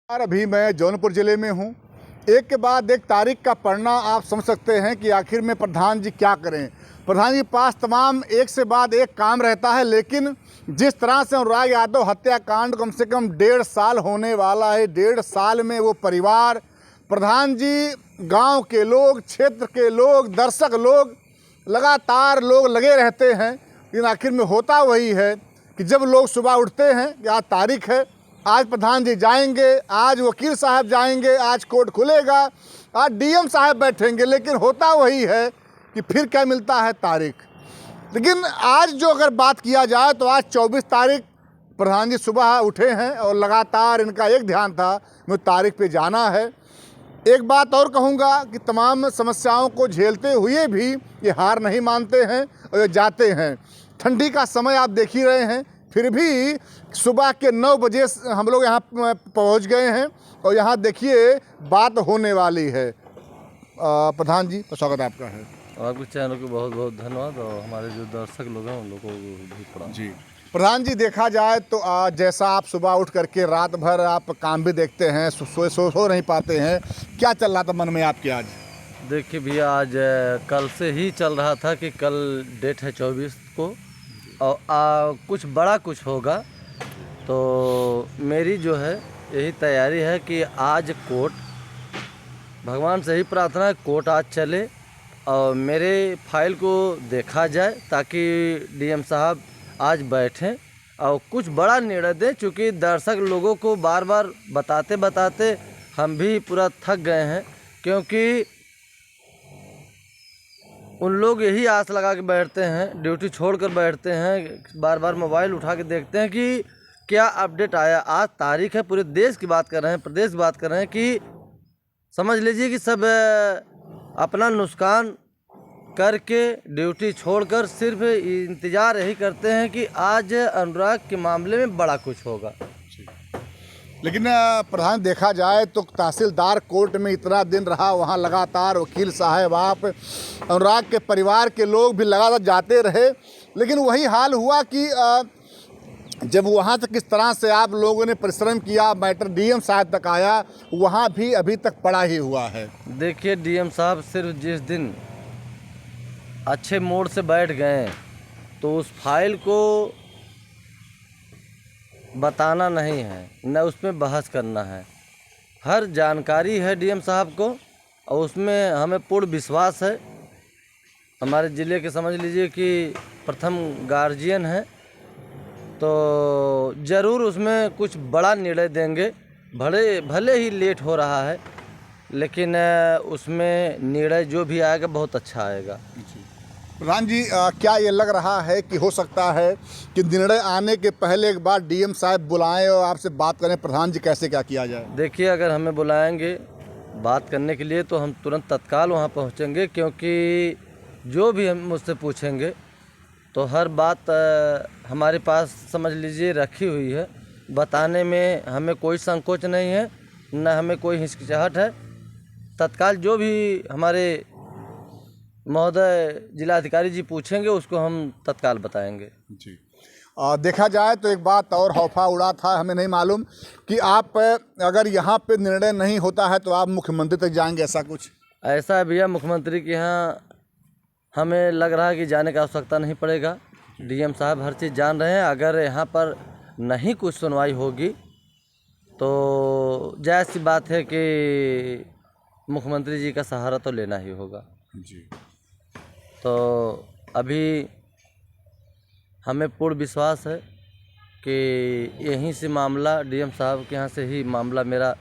और अभी मैं जौनपुर ज़िले में हूँ। एक के बाद एक तारीख का पढ़ना आप समझ सकते हैं कि आखिर में प्रधान जी क्या करें। प्रधान जी के पास तमाम एक से बाद एक काम रहता है, लेकिन जिस तरह से अनुराग यादव हत्याकांड कम से कम 1.5 साल होने वाला है, 1.5 साल में वो परिवार, प्रधान जी, गांव के लोग, क्षेत्र के लोग, दर्शक लोग, लगातार लोग लगे रहते हैं। लेकिन आखिर में होता वही है कि जब लोग सुबह उठते हैं कि आज तारीख है, आज प्रधान जी जाएंगे, आज वकील साहब जाएंगे, आज कोर्ट खुलेगा, आज डीएम साहब बैठेंगे, लेकिन होता वही है कि फिर क्या मिलता है, तारीख। लेकिन आज जो अगर बात किया जाए तो आज 24 तारीख प्रधान जी सुबह उठे हैं और लगातार इनका एक ध्यान था, मुझे तारीख पे जाना है। एक बात और कहूँगा कि तमाम समस्याओं को झेलते हुए भी ये हार नहीं मानते हैं और ये जाते हैं। ठंडी का समय आप देख ही रहे हैं, फिर भी सुबह के 9 बजे हम लोग यहाँ पहुँच गए हैं और यहाँ देखिए बात होने वाली है। प्रधान जी का स्वागत आपका है। आपके चैनल को बहुत बहुत धन्यवाद और हमारे जो दर्शक लोग हैं उन लोगों को भी प्रणाम। जी प्रधान जी, देखा जाए तो जैसा आप सुबह उठ करके रात भर आप काम भी देखते हैं, सो नहीं पाते हैं, क्या चल रहा था मन में आपके आज? देखिए भैया, आज कल से ही चल रहा था कि कल डेट है 24 को और कुछ बड़ा कुछ होगा, तो मेरी जो है यही तैयारी है कि आज कोर्ट, भगवान से ही प्रार्थना है कोर्ट आज चले और मेरे फाइल को देखा जाए ताकि डीएम साहब आज बैठें और कुछ बड़ा निर्णय दें। चूँकि दर्शक लोगों को बार बार बताते बताते हम भी पूरा थक गए हैं, क्योंकि उन लोग यही आस लगा के बैठते हैं, ड्यूटी छोड़कर बैठते हैं, बार बार मोबाइल उठा के देखते हैं कि क्या अपडेट आया। आज तारीख है, पूरे देश की बात कर रहे हैं, प्रदेश की बात कर रहे हैं कि समझ लीजिए कि सब अपना नुकसान करके ड्यूटी छोड़कर सिर्फ इंतज़ार यही करते हैं कि आज अनुराग के मामले में बड़ा कुछ होगा। लेकिन प्रधान, देखा जाए तो तहसीलदार कोर्ट में इतना दिन रहा, वहाँ लगातार वकील साहब, आप, अनुराग के परिवार के लोग भी लगातार जाते रहे, लेकिन वही हाल हुआ कि जब वहाँ तक किस तरह से आप लोगों ने परिश्रम किया, मैटर डीएम साहब तक आया, वहाँ भी अभी तक पड़ा ही हुआ है। देखिए, डीएम साहब सिर्फ जिस दिन अच्छे मोड से बैठ गए तो उस फाइल को बताना नहीं है, न उसमें बहस करना है। हर जानकारी है डीएम साहब को और उसमें हमें पूर्ण विश्वास है। हमारे ज़िले के समझ लीजिए कि प्रथम गार्जियन है, तो ज़रूर उसमें कुछ बड़ा निर्णय देंगे। भले ही लेट हो रहा है, लेकिन उसमें निर्णय जो भी आएगा बहुत अच्छा आएगा। प्रधान जी, क्या ये लग रहा है कि हो सकता है कि निर्णय आने के पहले एक बार डीएम साहब बुलाएं और आपसे बात करें, प्रधान जी कैसे क्या किया जाए? देखिए, अगर हमें बुलाएंगे बात करने के लिए तो हम तुरंत तत्काल वहां पहुंचेंगे, क्योंकि जो भी हम मुझसे पूछेंगे तो हर बात हमारे पास समझ लीजिए रखी हुई है। बताने में हमें कोई संकोच नहीं है, न हमें कोई हिचकिचाहट है। तत्काल जो भी हमारे महोदय जिलाधिकारी जी पूछेंगे उसको हम तत्काल बताएंगे। जी देखा जाए तो एक बात और हौफा उड़ा था, हमें नहीं मालूम कि आप अगर यहाँ पे निर्णय नहीं होता है तो आप मुख्यमंत्री तक जाएंगे, ऐसा कुछ? ऐसा है भैया, मुख्यमंत्री के यहाँ हमें लग रहा है कि जाने की आवश्यकता नहीं पड़ेगा। डीएम साहब हर चीज़ जान रहे हैं। अगर यहाँ पर नहीं कुछ सुनवाई होगी तो जायज़ सी बात है कि मुख्यमंत्री जी का सहारा तो लेना ही होगा। जी, तो अभी हमें पूर्ण विश्वास है कि यहीं से मामला, डीएम साहब के यहाँ से ही मामला मेरा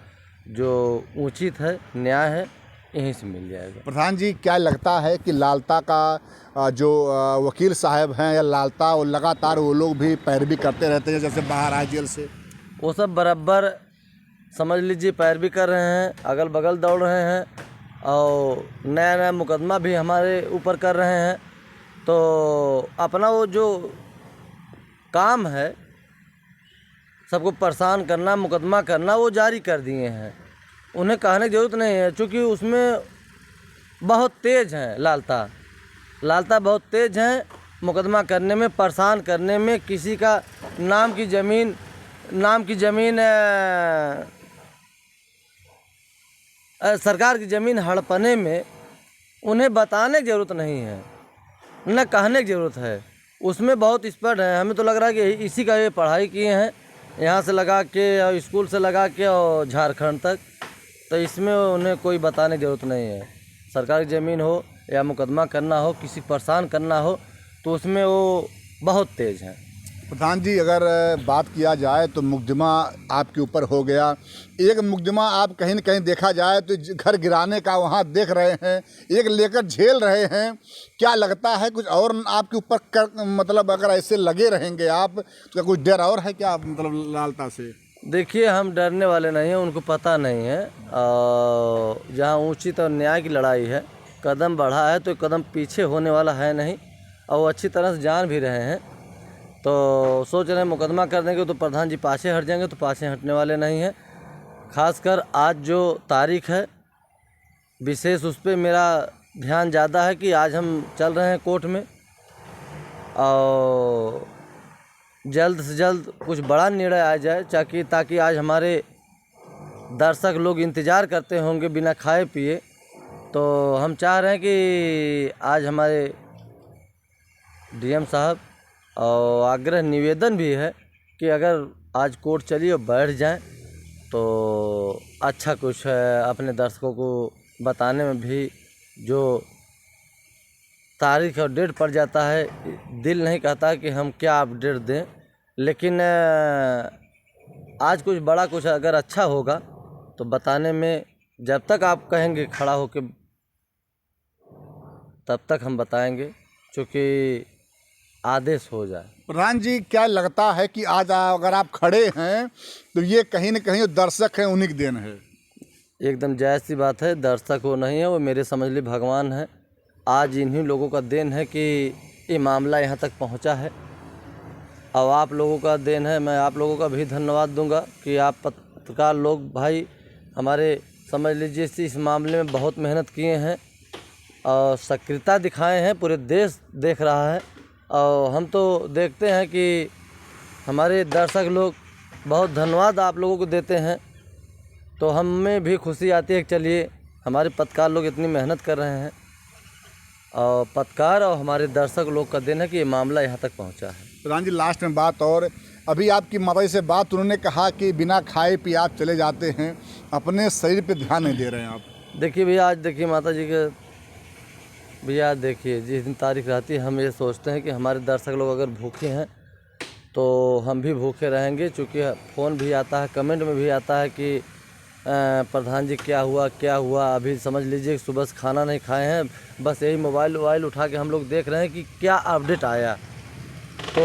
जो उचित है, न्याय है, यहीं से मिल जाएगा। प्रधान जी, क्या लगता है कि लालता का जो वकील साहब हैं या लालता, वो लगातार वो लोग भी पैरवी करते रहते हैं, जैसे बाहर आए जेल से? वो सब बराबर समझ लीजिए पैरवी कर रहे हैं, अगल बगल दौड़ रहे हैं और नया नया मुकदमा भी हमारे ऊपर कर रहे हैं। तो अपना वो जो काम है सबको परेशान करना, मुकदमा करना, वो जारी कर दिए हैं। उन्हें कहने की ज़रूरत नहीं है, क्योंकि उसमें बहुत तेज़ हैं। लालता बहुत तेज़ हैं मुकदमा करने में, परेशान करने में। किसी का नाम की ज़मीन सरकार की ज़मीन हड़पने में उन्हें बताने की ज़रूरत नहीं है, न कहने की ज़रूरत है। उसमें बहुत एक्सपर्ट हैं। हमें तो लग रहा है कि इसी का ये पढ़ाई किए हैं, यहाँ से लगा के और स्कूल से लगा के और झारखंड तक। तो इसमें उन्हें कोई बताने की ज़रूरत नहीं है। सरकारी ज़मीन हो या मुकदमा करना हो, किसी परेशान करना हो, तो उसमें वो बहुत तेज़ हैं। प्रधान जी, अगर बात किया जाए तो मुकदमा आपके ऊपर हो गया। एक मुकदमा आप कहीं न कहीं देखा जाए तो घर गिराने का वहाँ देख रहे हैं, एक लेकर झेल रहे हैं। क्या लगता है कुछ और आपके ऊपर मतलब अगर ऐसे लगे रहेंगे आप तो क्या कुछ डर और है क्या, मतलब लालता से? देखिए, हम डरने वाले नहीं हैं, उनको पता नहीं है। जहाँ उचित और न्याय की लड़ाई है, कदम बढ़ा है तो कदम पीछे होने वाला है नहीं, और वो अच्छी तरह से जान भी रहे हैं। तो सोच रहे हैं मुकदमा कर देंगे तो प्रधान जी पाछे हट जाएंगे, तो पाछे हटने वाले नहीं हैं। खासकर आज जो तारीख है विशेष, उस पर मेरा ध्यान ज़्यादा है कि आज हम चल रहे हैं कोर्ट में, और जल्द से जल्द कुछ बड़ा निर्णय आ जाए, ताकि आज हमारे दर्शक लोग इंतज़ार करते होंगे बिना खाए पिए। तो हम चाह रहे हैं कि आज हमारे डीएम साहब और आग्रह निवेदन भी है कि अगर आज कोर्ट चली और बैठ जाएं तो अच्छा कुछ है, अपने दर्शकों को बताने में भी जो तारीख और डेट पड़ जाता है, दिल नहीं कहता कि हम क्या अपडेट दें। लेकिन आज कुछ बड़ा कुछ अगर अच्छा होगा तो बताने में, जब तक आप कहेंगे खड़ा होके तब तक हम बताएंगे, क्योंकि आदेश हो जाए। प्रधान जी, क्या लगता है कि आज अगर आप खड़े हैं तो ये कहीं न कहीं दर्शक हैं, उन्हीं की देन है? एकदम जायज़ सी बात है। दर्शक वो नहीं है, वो मेरे समझ ली भगवान है। आज इन्हीं लोगों का देन है कि ये मामला यहाँ तक पहुँचा है, और आप लोगों का देन है। मैं आप लोगों का भी धन्यवाद दूंगा कि आप पत्रकार लोग भाई हमारे, समझ लीजिए, इस मामले में बहुत मेहनत किए हैं और सक्रियता दिखाए हैं। पूरे देश देख रहा है, और हम तो देखते हैं कि हमारे दर्शक लोग बहुत धन्यवाद आप लोगों को देते हैं। तो हमें भी खुशी आती है कि चलिए हमारे पत्रकार लोग इतनी मेहनत कर रहे हैं, और पत्रकार और हमारे दर्शक लोग का देन है कि ये मामला यहाँ तक पहुँचा है। प्रधान जी, लास्ट में बात, और अभी आपकी माता जी से बात, उन्होंने कहा कि बिना खाए पिए आप चले जाते हैं, अपने शरीर पे ध्यान नहीं दे रहे हैं आप। देखिए भैया, आज देखिए माता जी के, भैया देखिए, जिस दिन तारीख रहती है हम ये सोचते हैं कि हमारे दर्शक लोग अगर भूखे हैं तो हम भी भूखे रहेंगे। चूँकि फ़ोन भी आता है, कमेंट में भी आता है कि प्रधान जी क्या हुआ। अभी समझ लीजिए सुबह से खाना नहीं खाए हैं, बस यही मोबाइल उठा के हम लोग देख रहे हैं कि क्या अपडेट आया। तो